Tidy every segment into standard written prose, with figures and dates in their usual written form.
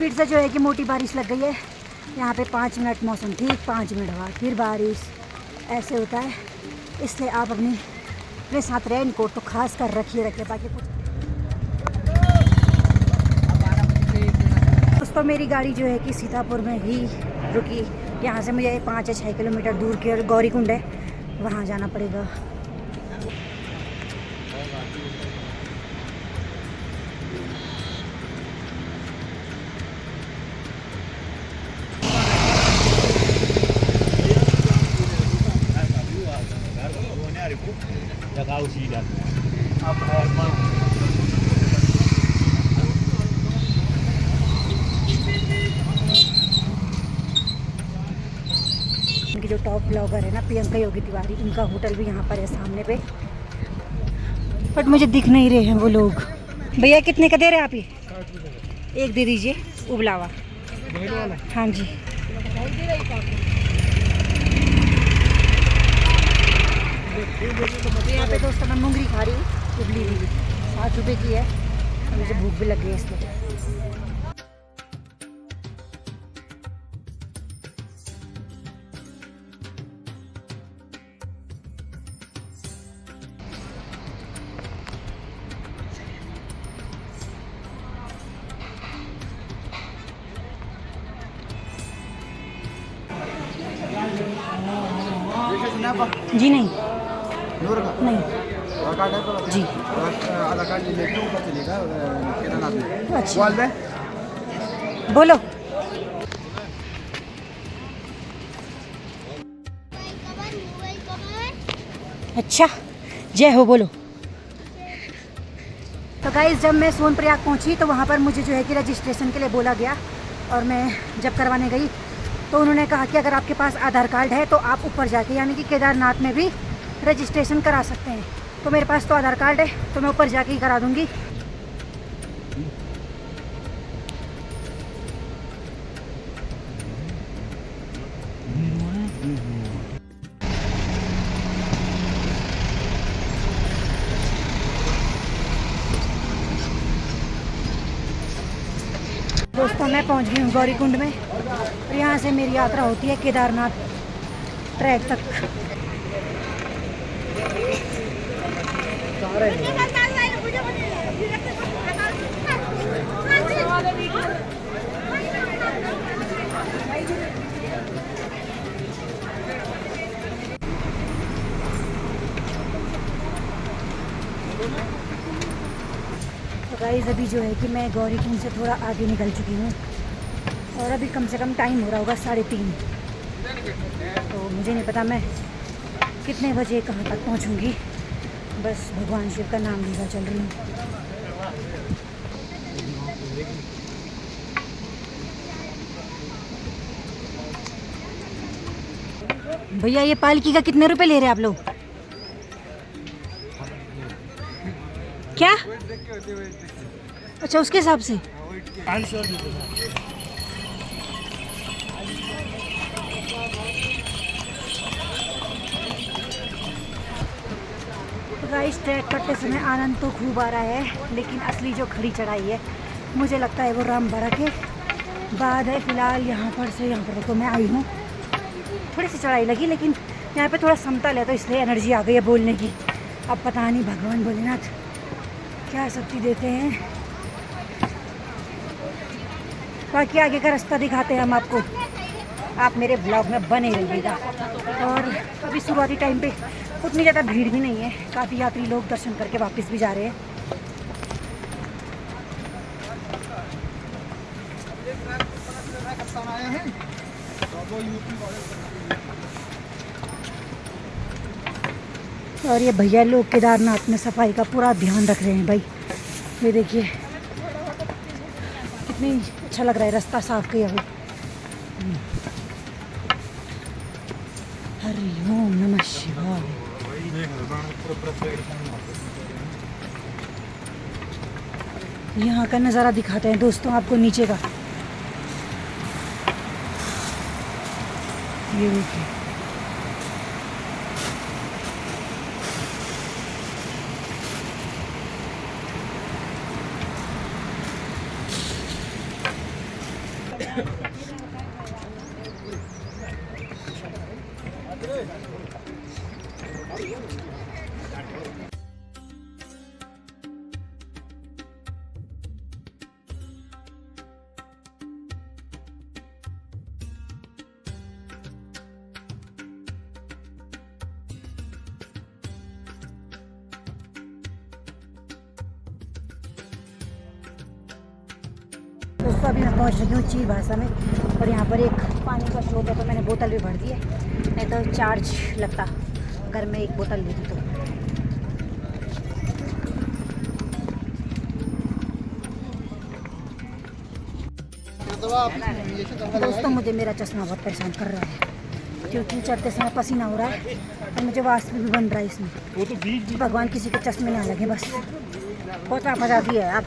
फिर से जो है कि मोटी बारिश लग गई है यहाँ पे। 5 मिनट मौसम ठीक, 5 मिनट बाद फिर बारिश, ऐसे होता है। इसलिए आप अपने साथ रेन कोट तो खास कर रखिए। बाकी कुछ दोस्तों मेरी गाड़ी जो है कि सीतापुर में ही रुकी। यहाँ से मुझे 5 या 6 किलोमीटर दूर के गौरीकुंड है, वहाँ जाना पड़ेगा। इनकी जो टॉप ब्लॉगर है ना प्रियंका योगी तिवारी, इनका होटल भी यहाँ पर है सामने पे, बट मुझे दिख नहीं रहे हैं वो लोग। भैया कितने का दे रहे हैं आप? ये एक दे दीजिए उबलावा। हाँ जी। यहाँ पे दोस्तों मैं मूंगरी खा रही हूँ, उबली हुई 7 रुपये की है। मुझे भूख भी लग गई है इसलिए। जी नहीं नहीं जी। अच्छा बोलो। अच्छा जय हो बोलो। तो गाइस जब मैं सोनप्रयाग पहुंची तो वहाँ पर मुझे जो है कि रजिस्ट्रेशन के लिए बोला गया, और मैं जब करवाने गई तो उन्होंने कहा कि अगर आपके पास आधार कार्ड है तो आप ऊपर जाके यानी कि केदारनाथ में भी रजिस्ट्रेशन करा सकते हैं। तो मेरे पास तो आधार कार्ड है तो मैं ऊपर जाके ही करा दूँगी। दोस्तों मैं पहुंच गई हूँ गौरीकुंड में, और यहाँ से मेरी यात्रा होती है केदारनाथ ट्रैक तक। गाइस अभी जो है कि मैं गौरीकुंड से थोड़ा आगे निकल चुकी हूँ, और अभी कम से कम टाइम हो रहा होगा 3:30। तो मुझे नहीं पता मैं कितने बजे कहाँ तक पहुँचूँगी, बस भगवान शिव का नाम लेकर चल रही हूँ। भैया ये पालकी का कितने रुपए ले रहे हैं आप लोग? क्या? अच्छा उसके हिसाब से। राइस ट्रैक करते समय आनंद तो खूब आ रहा है, लेकिन असली जो खड़ी चढ़ाई है मुझे लगता है वो रामबरा के बाद है। फिलहाल यहाँ पर से यहाँ पर तो मैं आई हूँ, थोड़ी सी चढ़ाई लगी, लेकिन यहाँ पे थोड़ा समतल है तो इसलिए एनर्जी आ गई है बोलने की। अब पता नहीं भगवान भोलेनाथ क्या शक्ति देते हैं। बाकी आगे का रास्ता दिखाते हैं हम आपको, आप मेरे ब्लॉग में बने रहिएगा। और अभी शुरुआती टाइम पे उतनी ज़्यादा भीड़ भी नहीं है, काफ़ी यात्री लोग दर्शन करके वापस भी जा रहे हैं। और ये भैया लोग केदारनाथ में सफाई का पूरा ध्यान रख रहे हैं भाई। ये देखिए कितनी अच्छा लग रहा है, रास्ता साफ किया हुआ। हरि ओम नमः शिवाय। यहाँ का नज़ारा दिखाते हैं दोस्तों आपको नीचे का। ये देखिए दोस्तों अभी मैं पहुंच रही हूँ ची भाषा में, और यहाँ पर एक पानी का स्रोत है, तो मैंने बोतल भी भर दी है, नहीं तो चार्ज लगता अगर मैं एक बोतल लेती तो। दोस्तों मुझे मेरा चश्मा बहुत परेशान कर रहा है, क्योंकि चढ़ते समय पसीना हो रहा है और मुझे वाष्प भी बन रहा है इसमें। भगवान किसी के चश्मे ना लगे बस। बहुत आफत आती है आप।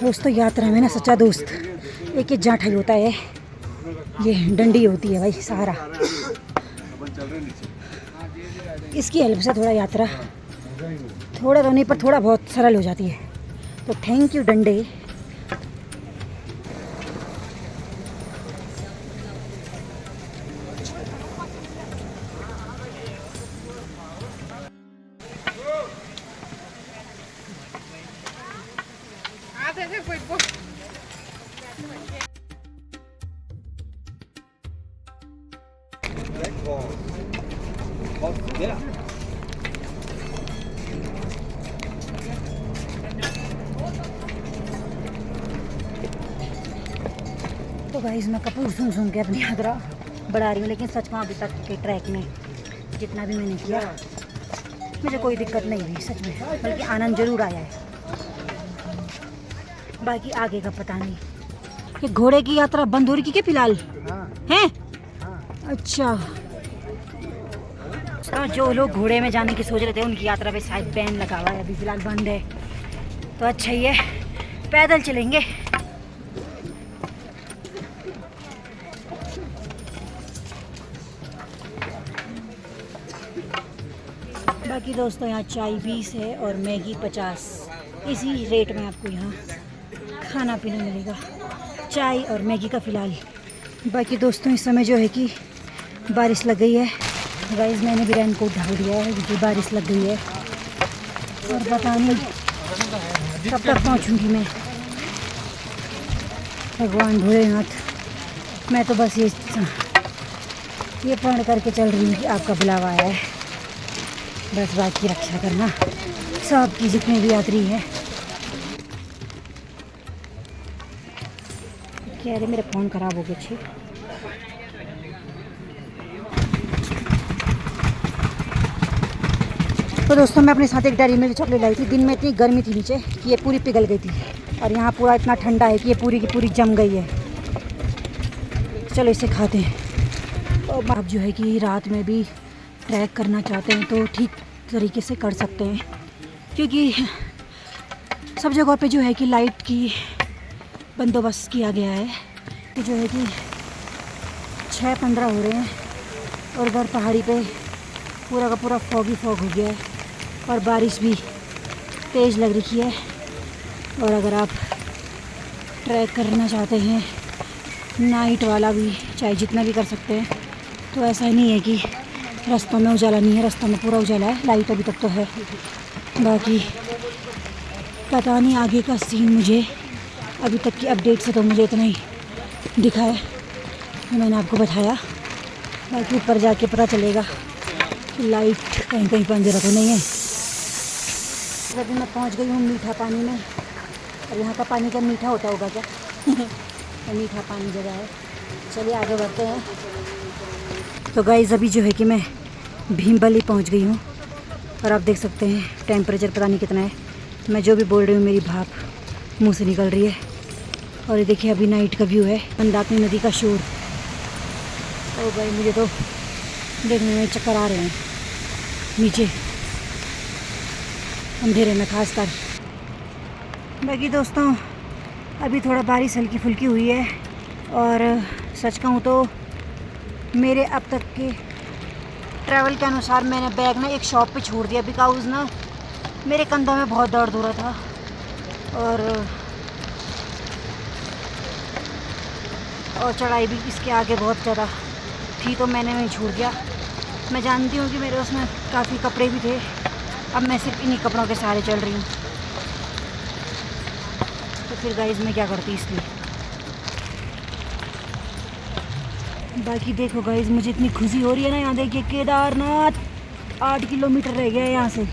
दोस्तों यात्रा में ना सच्चा दोस्त एक जाठा होता है, ये डंडी होती है भाई, सहारा। इसकी हेल्प से थोड़ा यात्रा, थोड़ा तो नहीं पर थोड़ा बहुत सरल हो जाती है। तो थैंक यू डंडे। तो गाइस मैं कपूर सूंघ के अपनी यात्रा बढ़ा रही हूँ, लेकिन सच में अभी तक के ट्रैक में जितना भी मैंने किया मुझे कोई दिक्कत नहीं हुई सच में, बल्कि आनंद जरूर आया है। बाकी आगे का पता नहीं। ये घोड़े की यात्रा बंद हो रही है फिलहाल हैं? अच्छा, तो जो लोग घोड़े में जाने की सोच रहे थे उनकी यात्रा पे शायद बैन लगा हुआ है, अभी फिलहाल बंद है। तो अच्छा ही है, पैदल चलेंगे। बाकी दोस्तों यहाँ चाय 20 है और मैगी 50। इसी रेट में आपको यहाँ खाना पीना मिलेगा, चाय और मैगी का फ़िलहाल। बाकी दोस्तों इस समय जो है कि बारिश लग गई है। गाइस मैंने भी रेन कोट ढाल दिया है क्योंकि बारिश लग गई है, और पता नहीं कब तक पहुँचूँगी मैं। भगवान भोलेनाथ, मैं तो बस ये प्रण करके चल रही हूँ कि आपका बुलावा आया है, बस बात की रक्षा करना सबकी, जितने भी यात्री हैं। क्या अरे मेरा फ़ोन ख़राब हो गया। अच्छी तो दोस्तों मैं अपने साथ एक डेयरी मिल्क चॉकलेट लाई थी। दिन में इतनी गर्मी थी नीचे कि ये पूरी पिघल गई थी, और यहाँ पूरा इतना ठंडा है कि ये पूरी की पूरी जम गई है। चलो इसे खाते हैं। और आप जो है कि रात में भी ट्रैक करना चाहते हैं तो ठीक तरीके से कर सकते हैं, क्योंकि सब जगह पे जो है कि लाइट की बंदोबस्त किया गया है। कि जो है कि 6:15 हो रहे हैं और उधर पहाड़ी पे पूरा का पूरा फॉग ही फॉग हो गया है, और बारिश भी तेज़ लग रही है। और अगर आप ट्रैक करना चाहते हैं नाइट वाला भी, चाहे जितना भी कर सकते हैं, तो ऐसा नहीं है कि रास्तों में उजाला नहीं है, रास्तों में पूरा उजाला है, लाइट अभी तक तो है। बाकी पता नहीं आगे का सीन, मुझे अभी तक की अपडेट से तो मुझे इतना ही दिखा है जो मैंने आपको बताया। बाकी ऊपर जाके पता चलेगा कि लाइट कहीं कहीं पर अंधेरा तो नहीं है। अभी मैं पहुंच गई हूँ मीठा पानी में, और यहाँ का पानी क्या मीठा होता होगा क्या? तो मीठा पानी जगह है। चलिए आगे बढ़ते हैं। तो गाइस अभी जो है कि मैं भीमबली पहुँच गई हूँ, और आप देख सकते हैं टेम्परेचर पता नहीं कितना है। मैं जो भी बोल रही हूँ मेरी भाप मुँह से निकल रही है। और ये देखिए अभी नाइट का व्यू है, मंदाकिनी नदी का शोर। ओ भाई मुझे तो देखने में चक्कर आ रहे हैं नीचे अंधेरे में खासकर। बाकी दोस्तों अभी थोड़ा बारिश हल्की फुल्की हुई है, और सच कहूँ तो मेरे अब तक के ट्रैवल के अनुसार मैंने बैग ना एक शॉप पे छोड़ दिया, बिकॉज ना मेरे कंधों में बहुत दर्द हो रहा था और चढ़ाई भी इसके आगे बहुत ज़्यादा थी, तो मैंने वहीं छोड़ दिया। मैं जानती हूँ कि मेरे उसमें काफ़ी कपड़े भी थे, अब मैं सिर्फ इन्हीं कपड़ों के सहारे चल रही हूँ। तो फिर गाइस मैं क्या करती इसलिए। बाकी देखो गाइस, मुझे इतनी खुशी हो रही है ना। यहाँ देखिए केदारनाथ 8 किलोमीटर रह गया है यहाँ से।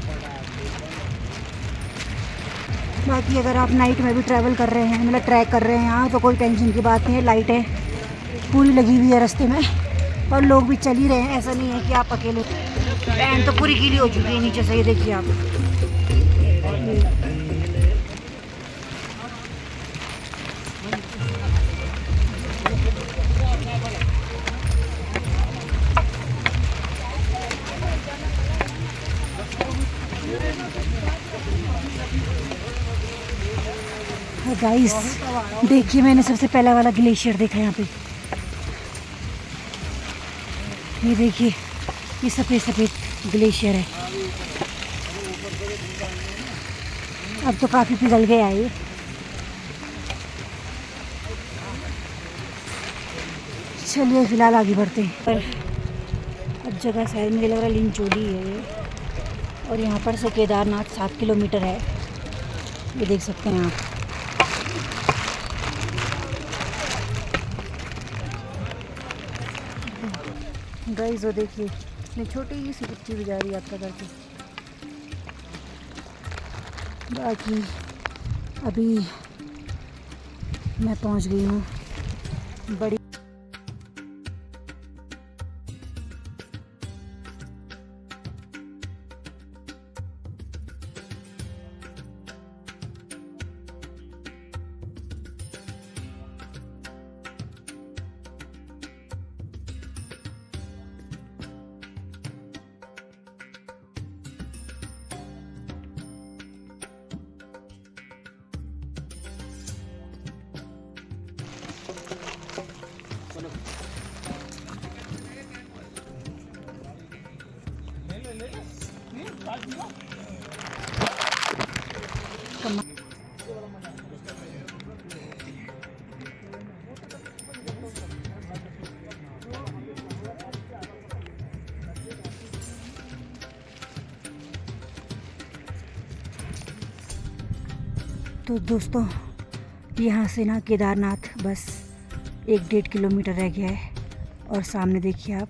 बाकी अगर आप नाइट में भी ट्रैवल कर रहे हैं, मतलब ट्रैक कर रहे हैं यहाँ, तो कोई टेंशन की बात नहीं है। लाइटें पूरी लगी हुई है रास्ते में और लोग भी चल ही रहे हैं। ऐसा नहीं है कि आप अकेले। बैंड तो पूरी गीली हो चुकी है नीचे से, ये देखिए आप। गाइस देखिए, मैंने सबसे पहला वाला ग्लेशियर देखा यहाँ पे। ये देखिए, ये सफ़ेद सफ़ेद ग्लेशियर है। अब तो काफ़ी पिघल गया है ये। चलिए फिलहाल आगे बढ़ते हैं। पर अब जगह शायद मुझे लग रहा है लिंचोली है ये, और यहाँ पर से केदारनाथ 7 किलोमीटर है। ये देख सकते हैं आप। गाइस वो देखिए, इतनी छोटी सी बच्ची भी जा रही है यात्रा करके। बाकी अभी मैं पहुंच गई हूँ बड़ी। तो दोस्तों, यहाँ से ना केदारनाथ बस 1-1.5 किलोमीटर रह गया है। और सामने देखिए आप,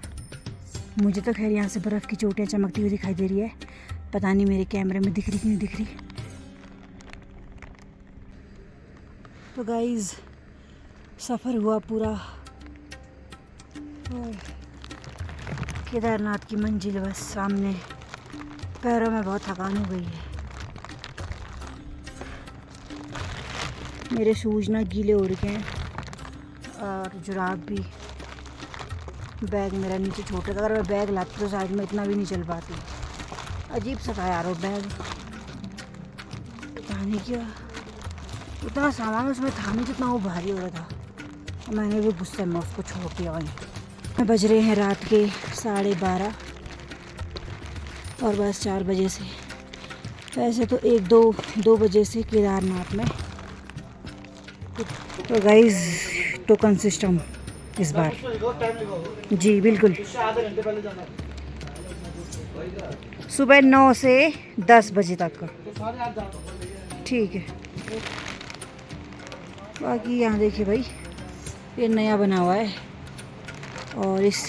मुझे तो खैर यहाँ से बर्फ़ की चोटियाँ चमकती हुई दिखाई दे रही है। पता नहीं मेरे कैमरे में दिख रही कि नहीं दिख रही। तो गाइज़ सफ़र हुआ पूरा और केदारनाथ की मंजिल बस सामने। पैरों में बहुत थकान हो गई है। मेरे शूज़ ना गीले हो रखे हैं और जुराब भी। बैग मेरा नीचे छोटा था, अगर मैं बैग लाती तो शायद मैं इतना भी नहीं चल पाती। अजीब सा था यार वो बैग, पता नहीं क्या उतना सामान उसमें था नहीं जितना वो भारी हो रहा था। मैंने भी गुस्से में उसको छोड़ दिया वहीं। बज रहे हैं रात के 12:30 और बस 4 बजे से, वैसे तो 1-2 बजे से केदारनाथ में। तो गाइस टोकन सिस्टम इस बार जी बिल्कुल सुबह 9 से 10 बजे तक का, ठीक है। बाकी यहाँ देखिए भाई, ये नया बना हुआ है और इस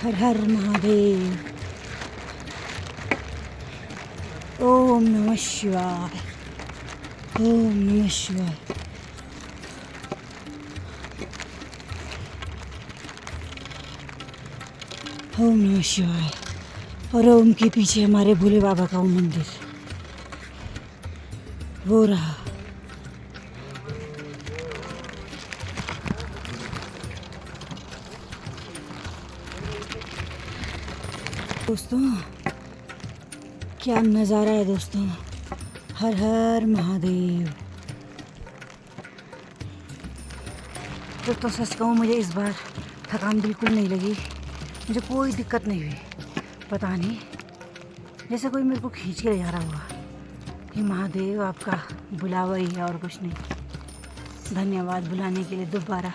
हर हर महादेव, ओम नमः शिवाय, ओम नमः शिवाय। ओम नमः शिवाय। और ओम के पीछे हमारे भोले बाबा का वो मंदिर वो रहा। दोस्तों क्या नज़ारा है दोस्तों, हर हर महादेव। दोस्तों सच कहूँ मुझे इस बार थकान बिल्कुल नहीं लगी, मुझे कोई दिक्कत नहीं हुई। पता नहीं जैसे कोई मेरे को खींच के ले जा रहा हुआ कि महादेव आपका बुलावा ही है और कुछ नहीं। धन्यवाद बुलाने के लिए दोबारा।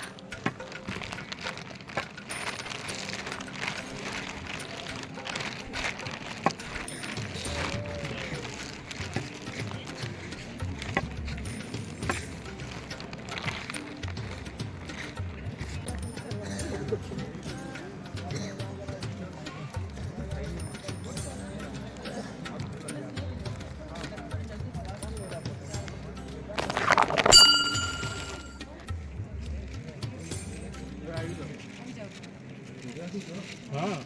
हाँ